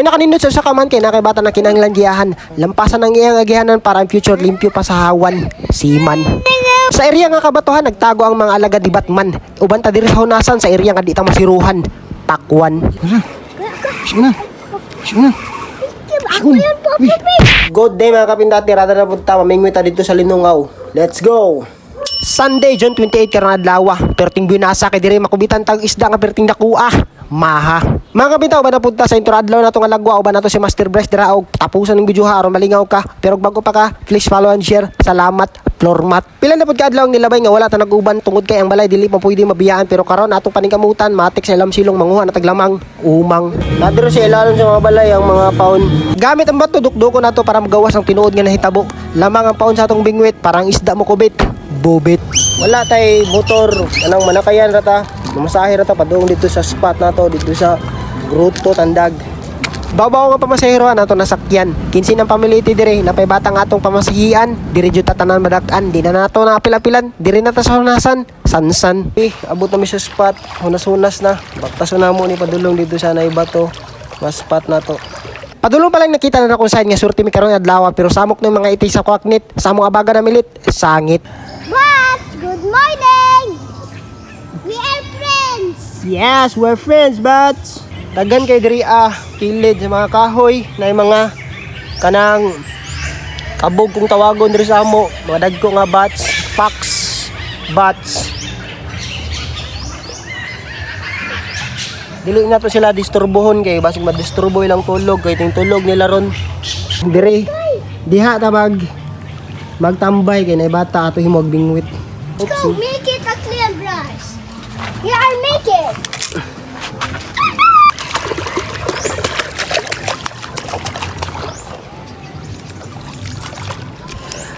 nakaninot sa kaman kay nakay bata na kinahanglan giyahan. Lampasan ang iyang agihanan para ang future limpyo pa sa hawan. Siman. Sa area nga kabatuhan nagtago ang mga alagad ni Batman. Uban ta diri sa hunasan sa area nga di ta masiruhan. Pakwan. Sige na. Good day mga kapindati, rada na punta, mamingwita dito sa Linungaw. Let's go! Sunday, June 28, karong adlaw. Perting binasa kay dire makubitan tag isda nga perting dakua. Maha. Mga kapintaw ba napunta sa intro adlaw nato nga lagwa o ba nato si Master Bryce dira og tapusan ng video ha aron malingaw ka. Pero bago pa ka, please follow and share. Salamat. Floor mat. Pila na pud ka adlaw nilabay nga wala ta nag-uban tungod kay ang balay dili pa pwede mabiyaan pero karon atong paningkamutan matik sa ilam silong manguha na taglamang umang. Nadiro sa ilalim sa mga balay ang mga paon. Gamit ang bato dukduko nato para magawas ang tinuod nga nahitabo. Lamang ang paon sa atong bingwit parang isda mo kubit. Bobit. Wala tay motor anang manakayan rata. Mamasahe rata padung dito sa spot nato dito sa Grotto Tandag. Babaw nga pamasahero nato nasakyan. 15 ng pamiliti dire napay batang atong pamasahian. Dire jud tatanan madak-an. Di na nato na apil-apilan. Dire na ta sa hunasan. Sansan. Abot na mi sa spot. Hunas-hunas na. Baktaso na mo ni padulong dito sa naibato. Mas spot nato. Padulong pa lang nakita na kung saan nga surti mi karon adlaw pero samok ng mga iti sa kwaknit. Samong abaga na milit. Sangit. But good morning. We are friends. Yes, we're friends, but tagan kay diri kilid sa mga kahoy na yung mga kanang kabog kung tawagon diri sa amo, mga dagko nga bats, fox, bats. Dili na to sila disturbohon kay basig madisturbo ilang tulog kay ting tulog nila ron. Diri diha ta magtambay kay nay bata ato himog bingwit. Go make it a clear brush. Yeah, I make it.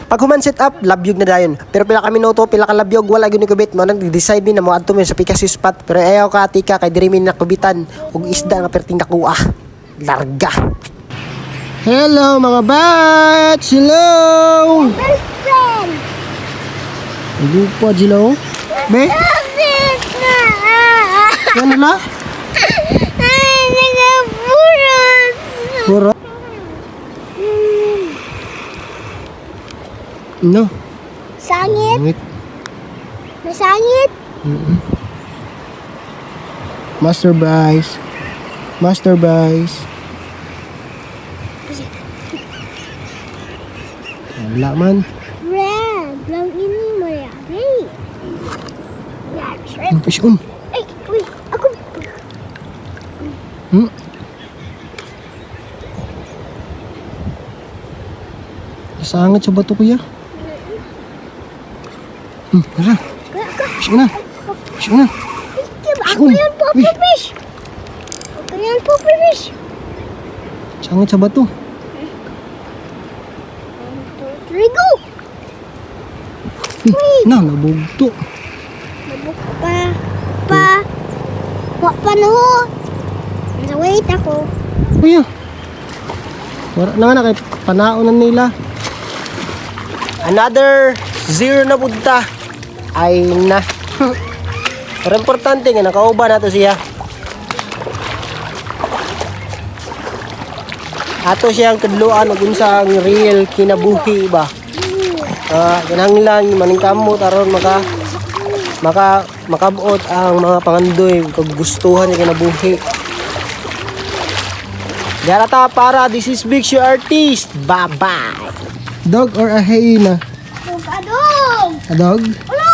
Pag human set up, labyog na dayon. Pero pila ka minuto, pila ka labyog, wala gyud ni kubit. Mo nang decide mi na mo adto mi sa Picasso spot. Pero ayaw ka tika kay diri mi nakubitan og isda nga perting nakuha. Larga. Hello mga bats. Hello. Best friend. Lupa jilo. Be? Ano la? Puro. No. Sangit. Masangit. Master Bryce. Master Bryce. Wala man. Red. Lang ini mo yan. Hey. Ang pisyon. Ay, uy. Ako. Sangit sa bato kuya. Tara. Pisyon na. Pisyon na. Ako yan, Poppy Fish. Ako yan, Poppy Fish. Sangit sa bato. 1, 2, 3, go. Na, nabugto. Pa no. Wait ako. Kuya. Wala na nga na kay panaonan nila. Another 0 na punta. Ay na. Pero importante nga nakauba na to siya. Ato siyang tudluan ug unsa ang real kinabuhi ba. Ganahanglan maningkamot aron makabuot ang mga pangandoy kag gustuhan nga kinabuhi. Darata para this is Big Show Artist. Bye bye. Dog or a hyena? Adong. A dog? Wala